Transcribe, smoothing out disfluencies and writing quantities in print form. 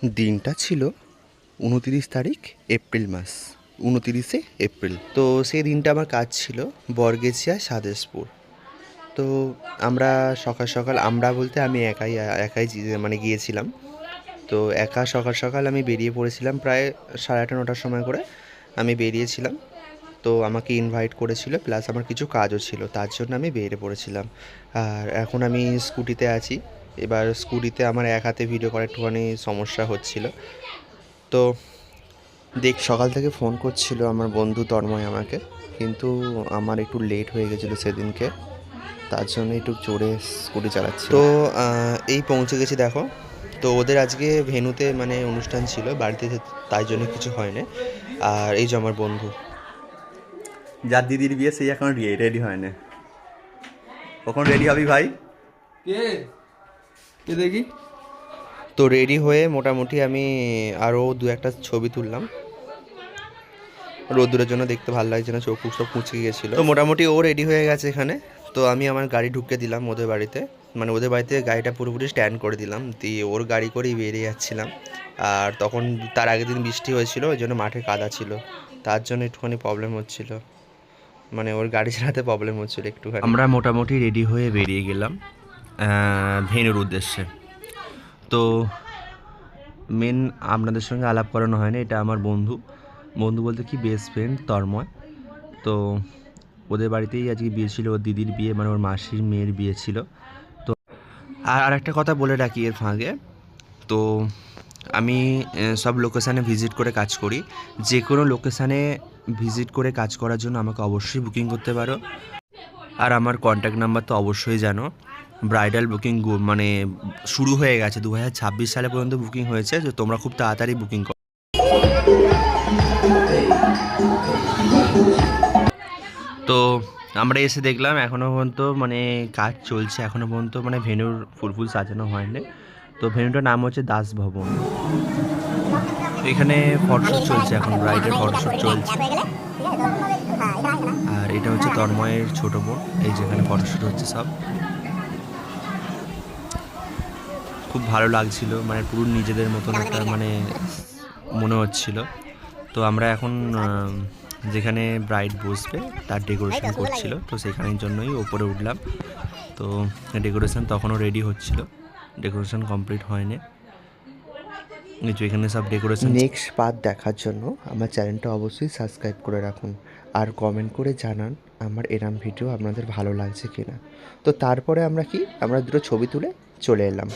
দিনটা ছিল 29 তারিখ এপ্রিল মাস, 29শে এপ্রিল। তো সেই দিনটা আমার কাজ ছিল বরগেছিয়া সাদেশপুর। তো আমরা সকাল সকাল, আমরা বলতে আমি একাই একাই মানে গিয়েছিলাম। তো একা সকাল সকাল আমি বেরিয়ে পড়েছিলাম, প্রায় 8:30 9টার সময় করে আমি বেরিয়েছিলাম। তো আমাকে ইনভাইট করেছিল, প্লাস আমার কিছু কাজও ছিল, তার জন্য আমি বেরিয়ে পড়েছিলাম। আর এখন আমি স্কুটিতে আছি। এবার স্কুটিতে আমার এক হাতে ভিডিও করার একটুখানি সমস্যা হচ্ছিল। তো সকাল থেকে ফোন করছিল আমার বন্ধু তন্ময় আমাকে, কিন্তু আমার একটু লেট হয়ে গেছিলো সেদিনকে, তার জন্য একটু জোরে স্কুটি চালাচ্ছি। তো এই পৌঁছে গেছি দেখো। তো ওদের আজকে ভেন্যুতে মানে অনুষ্ঠান ছিল বাড়িতে, তাই জন্য কিছু হয় না। আর এই যে আমার বন্ধু, যার দিদির বিয়ে সেই এখন রেডি হয় না। কখন রেডি হবি ভাই? কে কে দেখি। তো রেডি হয়ে মোটামুটি আমি আরও 2-1টা ছবি তুললাম। রোদ্দুরের জন্য দেখতে ভালো লাগছে না, চোখ মুখ সব কুঁচকে গিয়েছিলো। তো মোটামুটি ও রেডি হয়ে গেছে এখানে। তো আমি আমার গাড়ি ঢুকে দিলাম ওদের বাড়িতে, মানে ওদের বাড়িতে গাড়িটা পুরোপুরি স্ট্যান্ড করে দিলাম, দিয়ে ওর গাড়ি করেই বেরিয়ে যাচ্ছিলাম। আর তখন তার আগের দিন বৃষ্টি হয়েছিল, ওই জন্য মাঠে কাদা ছিল, তার জন্য একটুখানি প্রবলেম হচ্ছিল, মানে ওর গাড়ি চালাতে প্রবলেম হচ্ছিল একটুখানি। আমরা মোটামুটি রেডি হয়ে বেরিয়ে গেলাম ভেন্যুর উদ্দেশ্যে। তো মেন আপনাদের সঙ্গে আলাপ করানো হয় না, এটা আমার বন্ধু, বন্ধু বলতে কি বেস্ট ফ্রেন্ড তন্ময়। তো ওদের বাড়িতেই আজকে বিয়ে ছিল, ওর দিদির বিয়ে, মানে ওর মাসির মেয়ের বিয়ে ছিল। তো আর একটা কথা বলে রাখি এর ফাঁকে, তো আমি সব লোকেশানে ভিজিট করে কাজ করি। যে কোনো লোকেশানে ভিজিট করে কাজ করার জন্য আমাকে অবশ্যই বুকিং করতে পারো। আর আমার কন্ট্যাক্ট নাম্বার তো অবশ্যই জানো। ব্রাইডাল বুকিং মানে শুরু হয়ে গেছে, 2026 সালে পর্যন্ত বুকিং হয়েছে, তো তোমরা খুব তাড়াতাড়ি বুকিং করো। তো আমরা এসে দেখলাম এখনও পর্যন্ত মানে কাজ চলছে, এখনও পর্যন্ত মানে ভেন্যুর ফুল সাজানো হয়নি। তো ভেন্যুটার নাম হচ্ছে দাস ভবন। এখানে ফটোশ্যুট চলছে, এখন ব্রাইডের ফটোশ্যুট চলছে। আর এটা হচ্ছে তন্ময়ের ছোট বোন, এই যেখানে ফটোশ্যুট হচ্ছে সব। খুব ভালো লাগছিল, মানে পুরো নিজেদের মতন একটা মানে মনে হচ্ছিল। তো আমরা এখন যেখানে ব্রাইড বসবে তার ডেকোরেশন করছিল, তো সেখানের জন্যই ওপরে উঠলাম। তো ডেকোরেশন তখনও রেডি হচ্ছিল, ডেকোরেশন কমপ্লিট হয়নি। নিচু এখানে সব ডেকোরেশন। নেক্সট পার্ট দেখার জন্য আমার চ্যানেলটা অবশ্যই সাবস্ক্রাইব করে রাখুন, আর কমেন্ট করে জানান আমার এরম ভিডিও আপনাদের ভালো লাগছে কিনা। তো তারপরে আমরা দুটো ছবি তুলে চলে এলাম।